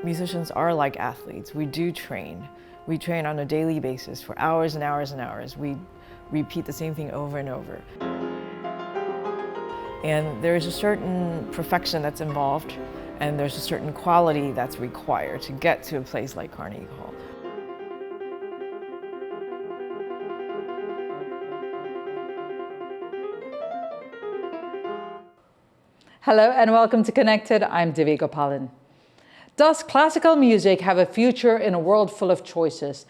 musicians are like athletes. We do train. We train on a daily basis for hours and hours and hours. We repeat the same thing over and over. And there is a certain perfection that's involved, and there's a certain quality that's required to get to a place like Carnegie Hall. Hello and welcome to Connected. I'm Divya Gopalan. Does classical music have a future in a world full of choices?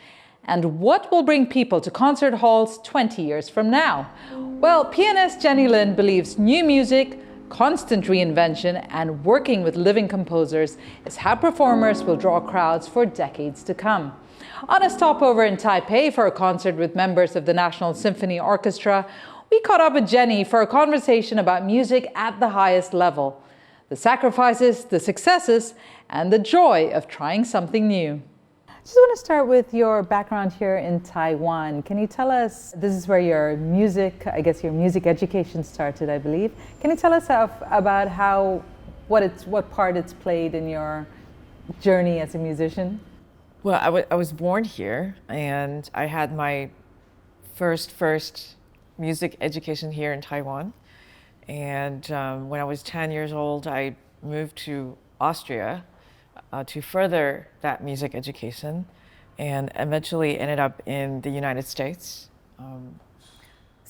And what will bring people to concert halls 20 years from now? Well, pianist Jenny Lin believes new music, constant reinvention, and working with living composers is how performers will draw crowds for decades to come. On a stopover in Taipei for a concert with members of the National Symphony Orchestra, we caught up with Jenny for a conversation about music at the highest level, the sacrifices, the successes, and the joy of trying something new. I just want to start with your background here in Taiwan. Can you tell us, this is where your music education started, I believe. Can you tell us about what part it's played in your journey as a musician? Well, I was born here, and I had my first music education here in Taiwan. And when I was 10 years old, I moved to Austria to further that music education, and eventually ended up in the United States. And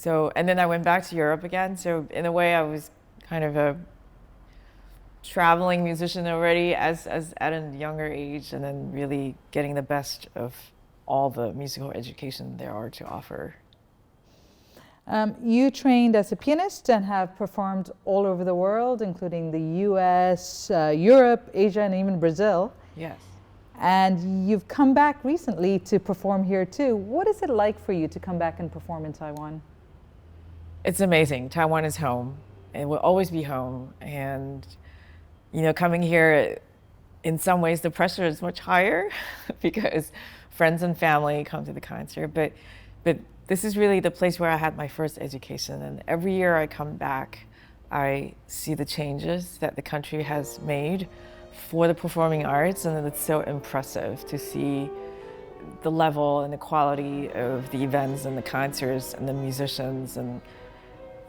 then I went back to Europe again. So in a way, I was kind of a traveling musician already as at a younger age, and then really getting the best of all the musical education there are to offer. You trained as a pianist and have performed all over the world, including the US, Europe, Asia, and even Brazil. Yes. And you've come back recently to perform here too. What is it like for you to come back and perform in Taiwan? It's amazing. Taiwan is home. It will always be home. And, coming here, in some ways, the pressure is much higher because friends and family come to the concert. But this is really the place where I had my first education, and every year I come back, I see the changes that the country has made for the performing arts, and it's so impressive to see the level and the quality of the events and the concerts and the musicians, and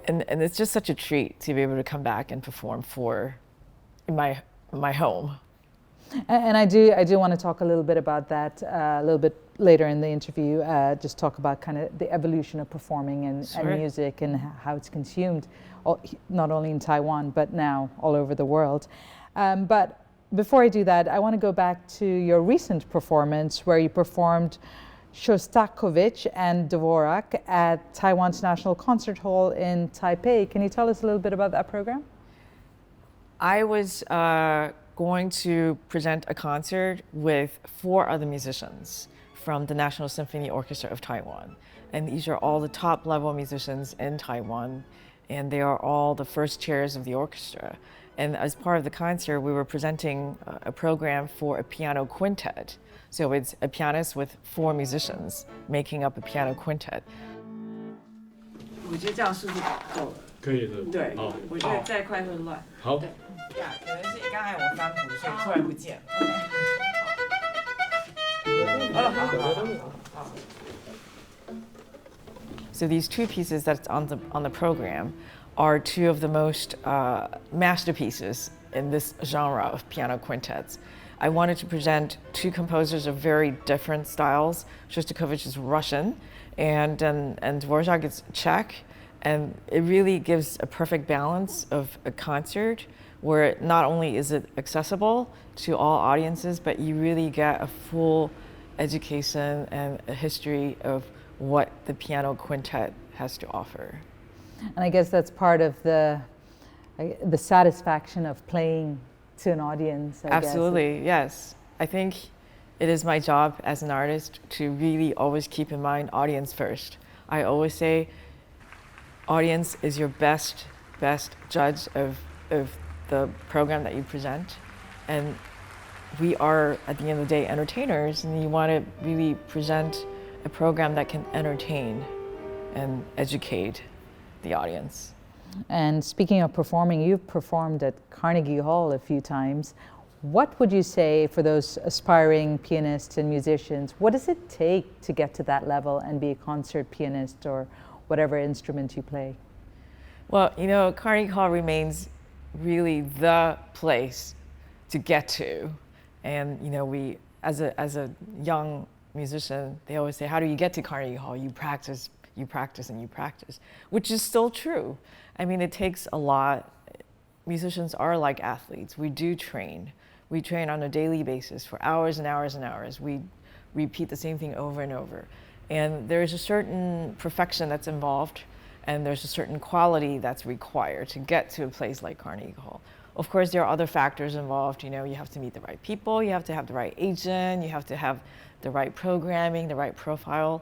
it's just such a treat to be able to come back and perform in my home. And I do want to talk a little bit about that a little bit later in the interview, just talk about kind of the evolution of performing and music and how it's consumed, not only in Taiwan, but now all over the world. But before I do that, I want to go back to your recent performance where you performed Shostakovich and Dvorak at Taiwan's National Concert Hall in Taipei. Can you tell us a little bit about that program? I was going to present a concert with 4 other musicians from the National Symphony Orchestra of Taiwan. And these are all the top level musicians in Taiwan, and they are all the first chairs of the orchestra. And as part of the concert, we were presenting a program for a piano quintet. So it's a pianist with 4 musicians making up a piano quintet. 我觉得这样是不是够了？可以的。对，我觉得再快会乱。好。对，可能是刚才我翻谱，所以突然不见。So these 2 pieces that's on the program are 2 of the most masterpieces in this genre of piano quintets. I wanted to present 2 composers of very different styles. Shostakovich is Russian, and Dvorak is Czech, and it really gives a perfect balance of a concert where not only is it accessible to all audiences, but you really get a full education and a history of what the piano quintet has to offer. And I guess that's part of the satisfaction of playing to an audience. Absolutely, yes. I think it is my job as an artist to really always keep in mind audience first. I always say audience is your best judge of the program that you present. And we are, at the end of the day, entertainers, and you want to really present a program that can entertain and educate the audience. And speaking of performing, you've performed at Carnegie Hall a few times. What would you say for those aspiring pianists and musicians? What does it take to get to that level and be a concert pianist or whatever instrument you play? Well, Carnegie Hall remains really the place to get to. And, we, as a young musician, they always say, how do you get to Carnegie Hall? You practice, and you practice, which is still true. I mean, it takes a lot. Musicians are like athletes. We do train. We train on a daily basis for hours and hours and hours. We repeat the same thing over and over. And there's a certain perfection that's involved, and there's a certain quality that's required to get to a place like Carnegie Hall. Of course, there are other factors involved. You have to meet the right people, you have to have the right agent, you have to have the right programming, the right profile.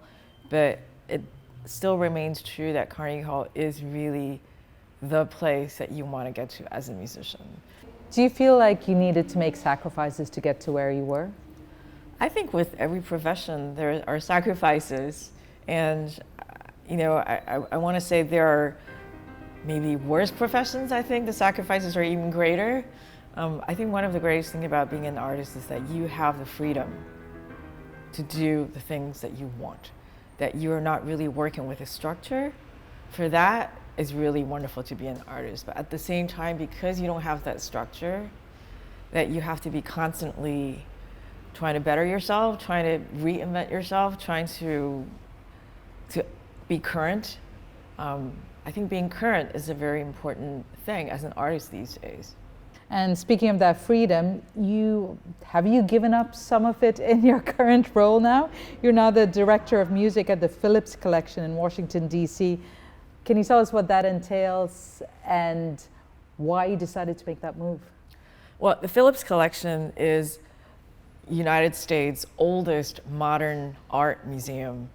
But it still remains true that Carnegie Hall is really the place that you want to get to as a musician. Do you feel like you needed to make sacrifices to get to where you were? I think with every profession there are sacrifices, and I want to say there are maybe worse professions. I think the sacrifices are even greater. I think one of the greatest things about being an artist is that you have the freedom to do the things that you want, that you're not really working with a structure. For that, it's really wonderful to be an artist. But at the same time, because you don't have that structure, that you have to be constantly trying to better yourself, trying to reinvent yourself, trying to be current. I think being current is a very important thing as an artist these days. And speaking of that freedom, have you given up some of it in your current role now? You're now the director of music at the Phillips Collection in Washington, D.C. Can you tell us what that entails and why you decided to make that move? Well, the Phillips Collection is United States' oldest modern art museum.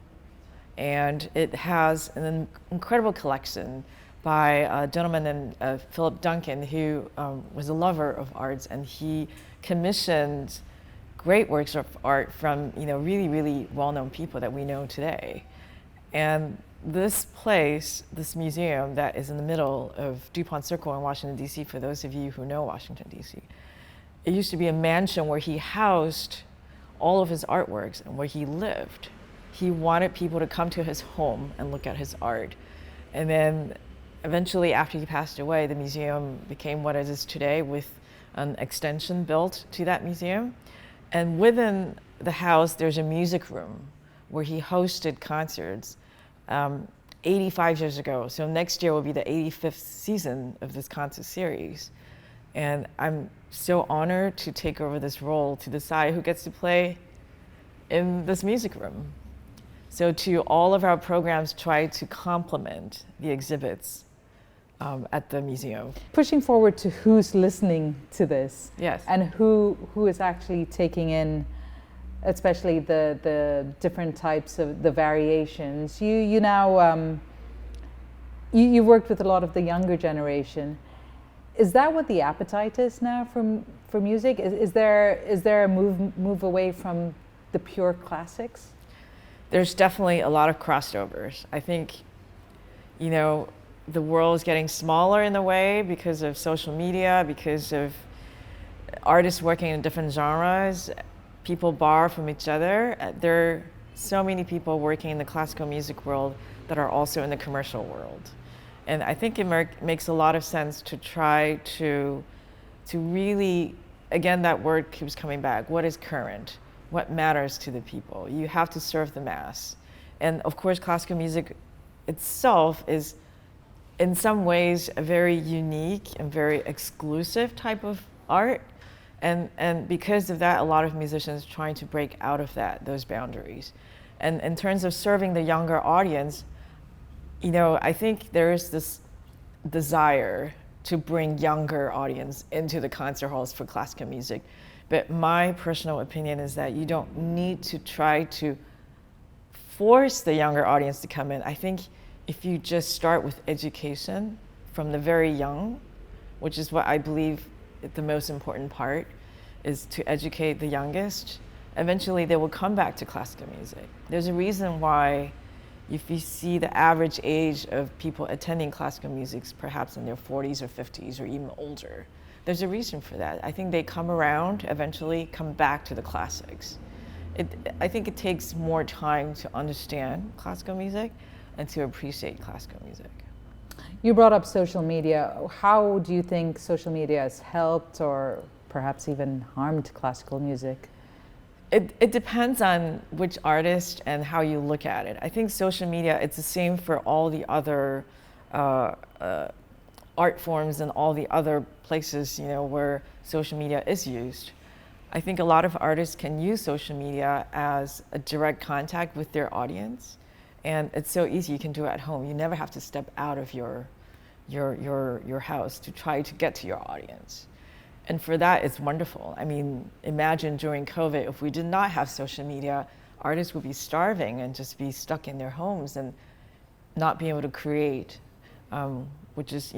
And it has an incredible collection by a gentleman named Philip Duncan, who was a lover of arts, and he commissioned great works of art from really, really well-known people that we know today. And this place, this museum that is in the middle of DuPont Circle in Washington, D.C., for those of you who know Washington, D.C., it used to be a mansion where he housed all of his artworks and where he lived. He wanted people to come to his home and look at his art. And then eventually, after he passed away, the museum became what it is today, with an extension built to that museum. And within the house, there's a music room where he hosted concerts 85 years ago. So next year will be the 85th season of this concert series. And I'm so honored to take over this role, to decide who gets to play in this music room. So to all of our programs try to complement the exhibits at the museum. Pushing forward to who's listening to this. Yes. And who is actually taking in, especially the different types of the variations. You now, you worked with a lot of the younger generation. Is that what the appetite is now for music? Is there a move away from the pure classics? There's definitely a lot of crossovers. I think, the world is getting smaller in a way because of social media, because of artists working in different genres. People borrow from each other. There are so many people working in the classical music world that are also in the commercial world. And I think it makes a lot of sense to try to really, again, that word keeps coming back. What is current? What matters to the people? You have to serve the mass. And of course, classical music itself is in some ways a very unique and very exclusive type of art. And because of that, a lot of musicians trying to break out of those boundaries. And in terms of serving the younger audience, I think there is this desire to bring younger audience into the concert halls for classical music. But my personal opinion is that you don't need to try to force the younger audience to come in. I think if you just start with education from the very young, which is what I believe the most important part, is to educate the youngest, eventually they will come back to classical music. There's a reason why, if you see the average age of people attending classical music is perhaps in their 40s or 50s or even older. There's a reason for that. I think they come around, eventually come back to the classics. I think it takes more time to understand classical music and to appreciate classical music. You brought up social media. How do you think social media has helped or perhaps even harmed classical music? It depends on which artist and how you look at it. I think social media, it's the same for all the other art forms and all the other places, where social media is used. I think a lot of artists can use social media as a direct contact with their audience, and it's so easy. You can do it at home. You never have to step out of your house to try to get to your audience. And for that, it's wonderful. I mean, imagine during COVID, if we did not have social media, artists would be starving and just be stuck in their homes and not be able to create, which is,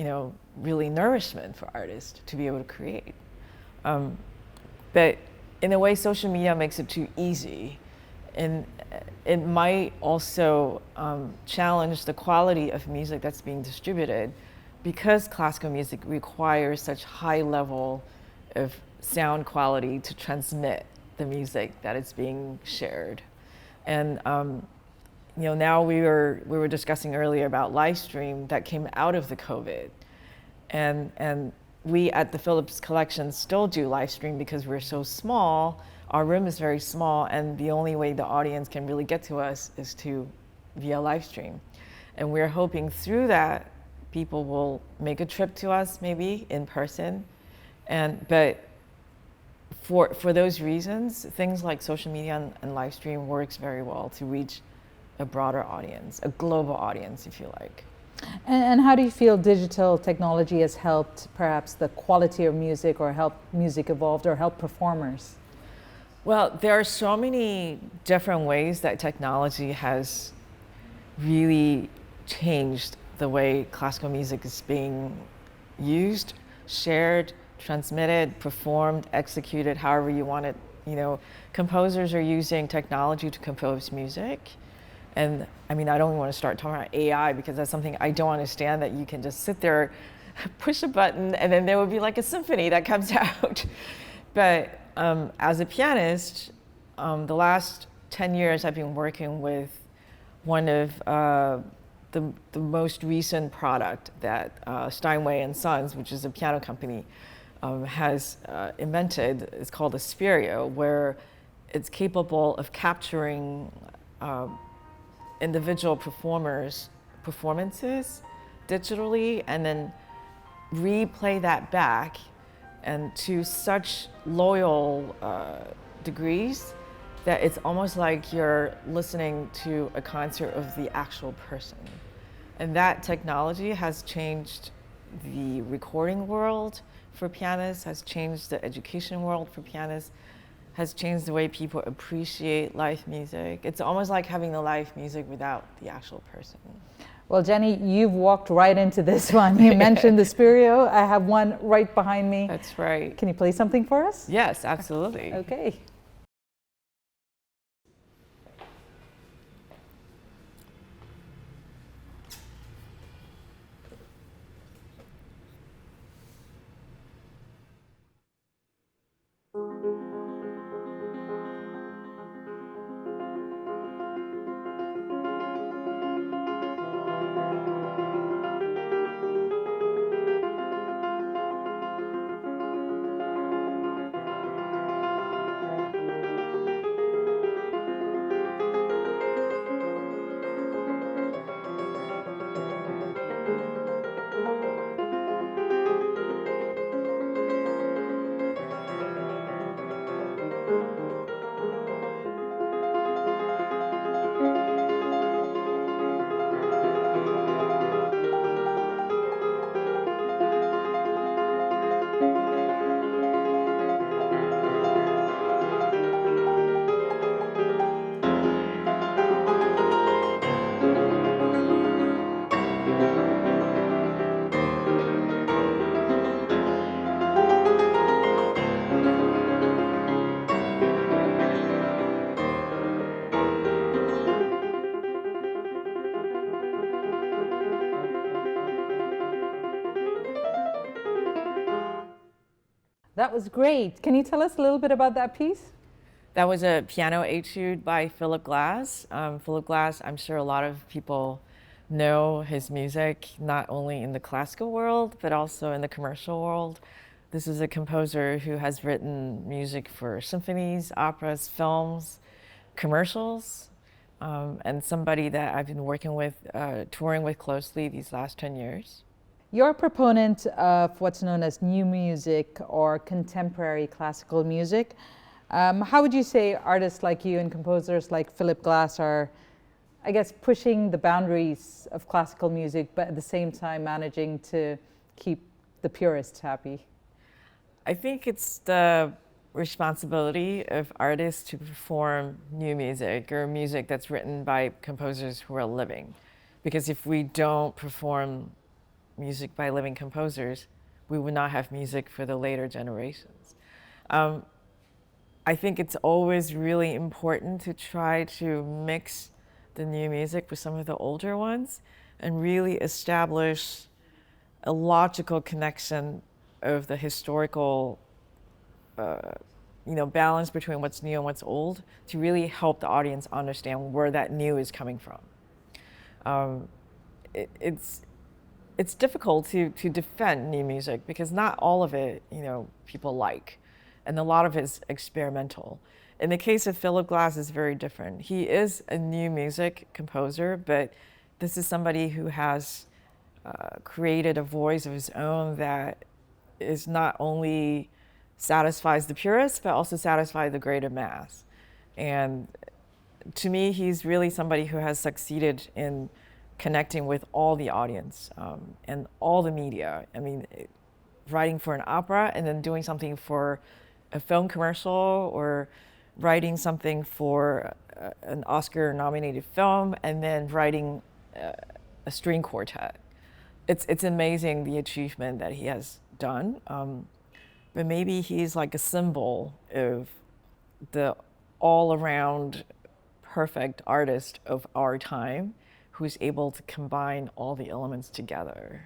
really nourishment for artists to be able to create. But in a way, social media makes it too easy. And it might also challenge the quality of music that's being distributed, because classical music requires such high level of sound quality to transmit the music that is being shared. And now we were discussing earlier about live stream that came out of the COVID, and we at the Phillips Collection still do live stream because we're so small. Our room is very small, and the only way the audience can really get to us is via live stream. And we're hoping through that people will make a trip to us, maybe in person. But for those reasons, things like social media and live stream works very well to reach a broader audience, a global audience, if you like. And how do you feel digital technology has helped perhaps the quality of music, or helped music evolve, or helped performers? Well, there are so many different ways that technology has really changed the way classical music is being used, shared, transmitted, performed, executed, however you want it. Composers are using technology to compose music. And I mean, I don't even want to start talking about AI, because that's something I don't understand, that you can just sit there, push a button, and then there would be like a symphony that comes out. But as a pianist, the last 10 years I've been working with one of the most recent product that Steinway and Sons, which is a piano company, has invented. It's called a stereo, where it's capable of capturing individual performers' performances digitally and then replay that back, and to such loyal degrees that it's almost like you're listening to a concert of the actual person. And that technology has changed the recording world for pianists, has changed the education world for pianists, has changed the way people appreciate live music. It's almost like having the live music without the actual person. Well, Jenny, you've walked right into this one. You mentioned the stereo. I have one right behind me. That's right. Can you play something for us? Yes, absolutely. Okay. That was great. Can you tell us a little bit about that piece? That was a piano etude by Philip Glass. Philip Glass, I'm sure a lot of people know his music, not only in the classical world, but also in the commercial world. This is a composer who has written music for symphonies, operas, films, commercials, and somebody that I've been working with, touring with closely these last 10 years. You're a proponent of what's known as new music or contemporary classical music. How would you say artists like you and composers like Philip Glass are, I guess, pushing the boundaries of classical music, but at the same time managing to keep the purists happy? I think it's the responsibility of artists to perform new music or music that's written by composers who are living. Because if we don't perform music by living composers, we would not have music for the later generations. I think it's always really important to try to mix the new music with some of the older ones and really establish a logical connection of the historical balance between what's new and what's old to really help the audience understand where that new is coming from. It's difficult to defend new music because not all of it, people like, and a lot of it is experimental. In the case of Philip Glass, it's very different. He is a new music composer, but this is somebody who has created a voice of his own that is not only satisfies the purists, but also satisfies the greater mass. And to me, he's really somebody who has succeeded in connecting with all the audience and all the media. I mean, writing for an opera and then doing something for a film commercial, or writing something for an Oscar-nominated film, and then writing a string quartet. It's amazing the achievement that he has done. But maybe he's like a symbol of the all-around perfect artist of our time who's able to combine all the elements together.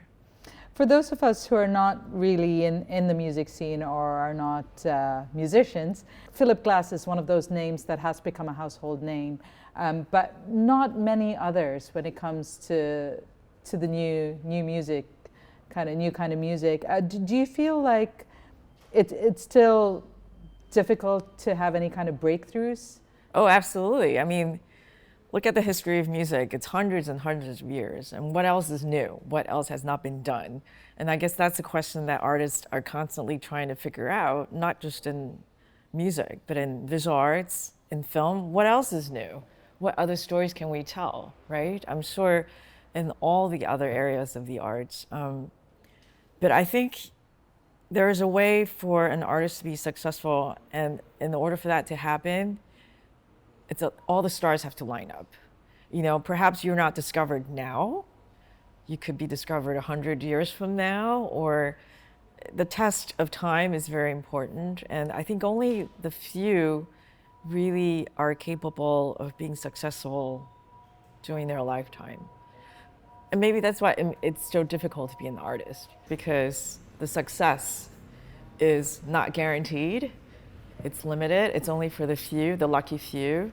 For those of us who are not really in the music scene or are not musicians, Philip Glass is one of those names that has become a household name, but not many others when it comes to the new music, new kind of music. Do you feel like it's still difficult to have any kind of breakthroughs? Oh, absolutely. I mean, look at the history of music. It's hundreds and hundreds of years. And what else is new? What else has not been done? And I guess that's a question that artists are constantly trying to figure out, not just in music, but in visual arts, in film. What else is new? What other stories can we tell, right? I'm sure in all the other areas of the arts. But I think there is a way for an artist to be successful, and in order for that to happen, all the stars have to line up. Perhaps you're not discovered now. You could be discovered 100 years from now, or the test of time is very important. And I think only the few really are capable of being successful during their lifetime. And maybe that's why it's so difficult to be an artist, because the success is not guaranteed. It's limited. It's only for the few, the lucky few,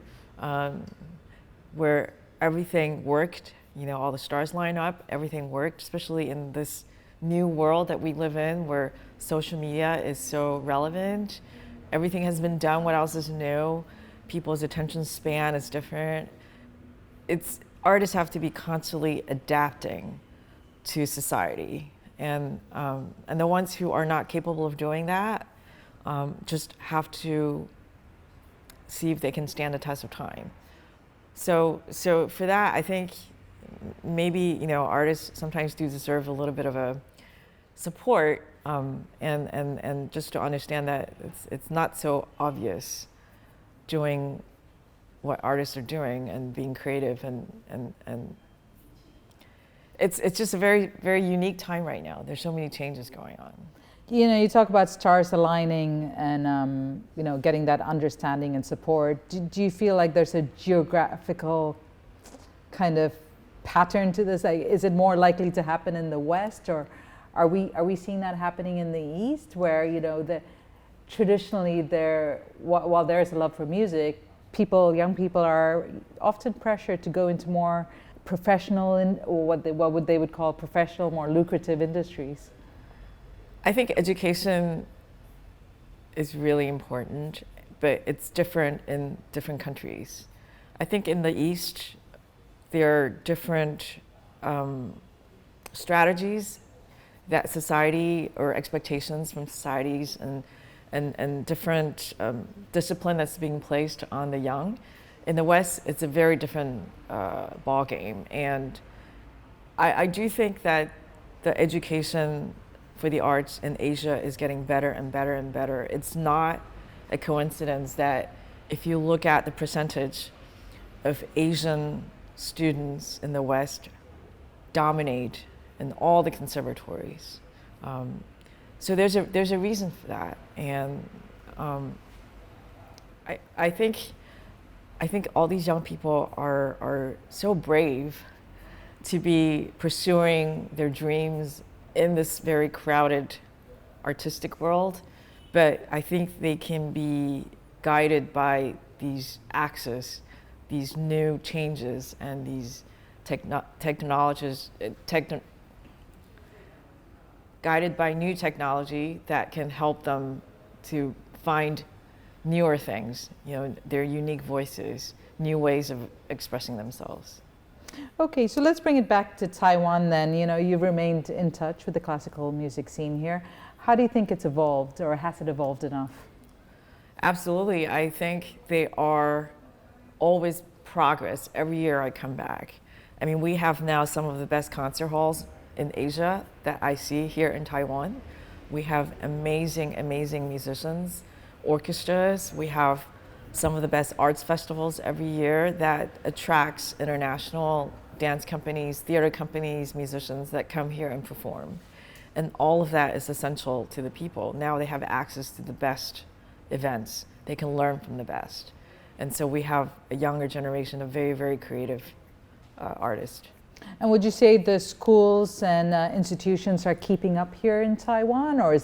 where everything worked, all the stars line up, everything worked, especially in this new world that we live in where social media is so relevant. Everything has been done. What else is new? People's attention span is different. Artists have to be constantly adapting to society. And the ones who are not capable of doing that just have to see if they can stand the test of time. So for that, I think maybe artists sometimes do deserve a little bit of a support, and just to understand that it's not so obvious doing what artists are doing and being creative, and it's just a very, very unique time right now. There's so many changes going on. You talk about stars aligning and getting that understanding and support. Do you feel like there's a geographical kind of pattern to this? Like, is it more likely to happen in the West, or are we seeing that happening in the East, where traditionally while there's a love for music, young people are often pressured to go into more professional or what they would call professional, more lucrative industries. I think education is really important, but it's different in different countries. I think in the East, there are different strategies that society or expectations from societies and different discipline that's being placed on the young. In the West, it's a very different ball game. And I do think that the education for the arts in Asia is getting better and better and better. It's not a coincidence that if you look at the percentage of Asian students in the West dominate in all the conservatories. So there's a reason for that. And I think all these young people are so brave to be pursuing their dreams in this very crowded artistic world, but I think they can be guided by these axes, these new changes and these technologies, guided by new technology that can help them to find newer things, their unique voices, new ways of expressing themselves. Okay, so let's bring it back to Taiwan then. You've remained in touch with the classical music scene here. How do you think it's evolved, or has it evolved enough? Absolutely. I think they are always progress. Every year I come back. I mean, we have now some of the best concert halls in Asia that I see here in Taiwan. We have amazing, amazing musicians, orchestras. We have some of the best arts festivals every year that attracts international dance companies, theater companies, musicians that come here and perform. And all of that is essential to the people. Now they have access to the best events. They can learn from the best. And so we have a younger generation of very, very creative artists. And would you say the schools and institutions are keeping up here in Taiwan, or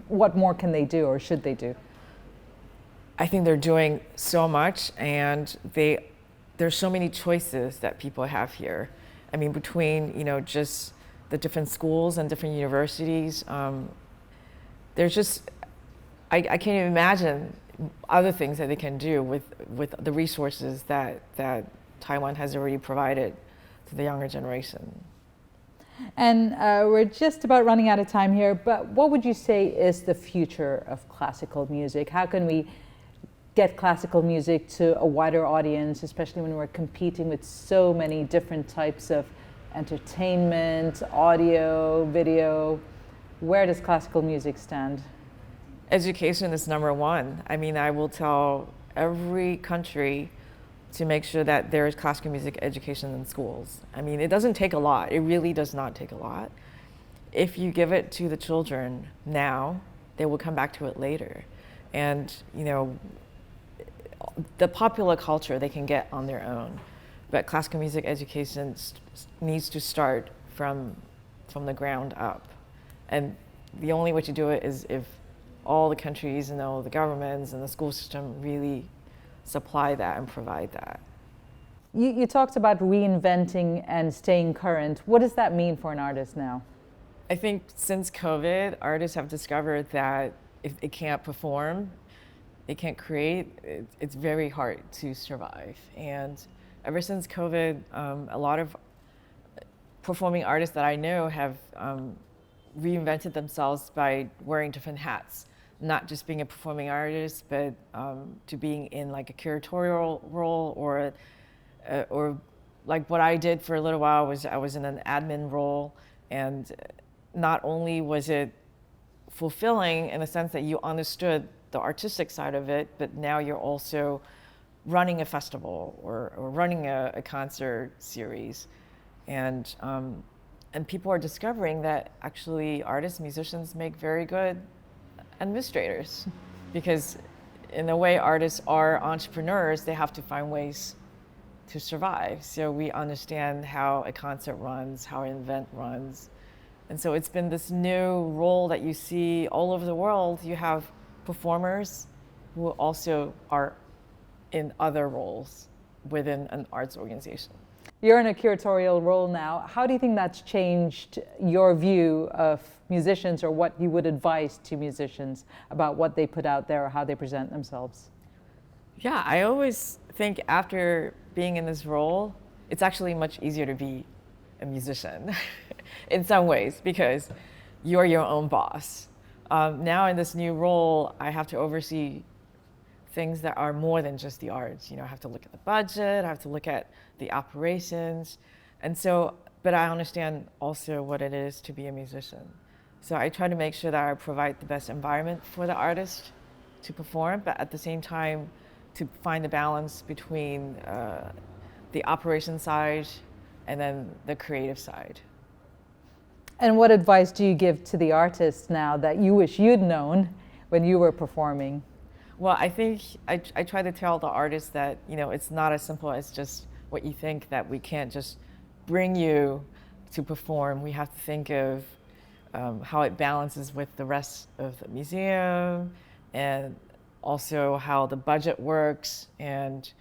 what more can they do or should they do? I think they're doing so much, and there's so many choices that people have here. I mean, between just the different schools and different universities, there's just I can't even imagine other things that they can do with the resources that Taiwan has already provided to the younger generation. And we're just about running out of time here, but what would you say is the future of classical music? How can we get classical music to a wider audience, especially when we're competing with so many different types of entertainment, audio, video? Where does classical music stand? Education is number one. I mean, I will tell every country to make sure that there is classical music education in schools. I mean, it doesn't take a lot. It really does not take a lot. If you give it to the children now, they will come back to it later. And, the popular culture they can get on their own. But classical music education needs to start from the ground up. And the only way to do it is if all the countries and all the governments and the school system really supply that and provide that. You talked about reinventing and staying current. What does that mean for an artist now? I think since COVID, artists have discovered that if they can't perform, they can't create, it's very hard to survive. And ever since COVID, a lot of performing artists that I know have reinvented themselves by wearing different hats, not just being a performing artist, but to being in like a curatorial role or like what I did for a little while was I was in an admin role, and not only was it fulfilling in the sense that you understood the artistic side of it, but now you're also running a festival or running a concert series. And people are discovering that actually artists, musicians make very good administrators, because in a way artists are entrepreneurs, they have to find ways to survive. So we understand how a concert runs, how an event runs. And so it's been this new role that you see all over the world. You have performers who also are in other roles within an arts organization. You're in a curatorial role now. How do you think that's changed your view of musicians, or what you would advise to musicians about what they put out there or how they present themselves? Yeah, I always think after being in this role, it's actually much easier to be a musician in some ways, because you're your own boss. Now in this new role, I have to oversee things that are more than just the arts. I have to look at the budget, I have to look at the operations. And so, but I understand also what it is to be a musician. So I try to make sure that I provide the best environment for the artist to perform, but at the same time, to find the balance between the operation side and then the creative side. And what advice do you give to the artists now that you wish you'd known when you were performing? Well, I think I try to tell the artists that, it's not as simple as just what you think, that we can't just bring you to perform. We have to think of how it balances with the rest of the museum, and also how the budget works. And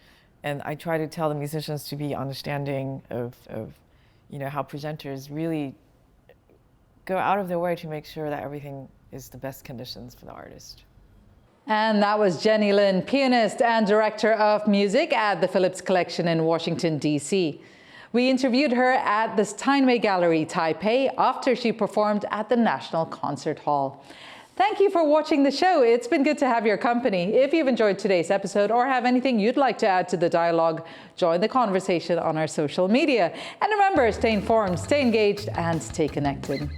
I try to tell the musicians to be understanding of how presenters really go out of their way to make sure that everything is the best conditions for the artist. And that was Jenny Lin, pianist and director of music at the Phillips Collection in Washington, D.C. We interviewed her at the Steinway Gallery, Taipei, after she performed at the National Concert Hall. Thank you for watching the show. It's been good to have your company. If you've enjoyed today's episode or have anything you'd like to add to the dialogue, join the conversation on our social media. And remember, stay informed, stay engaged, and stay connected.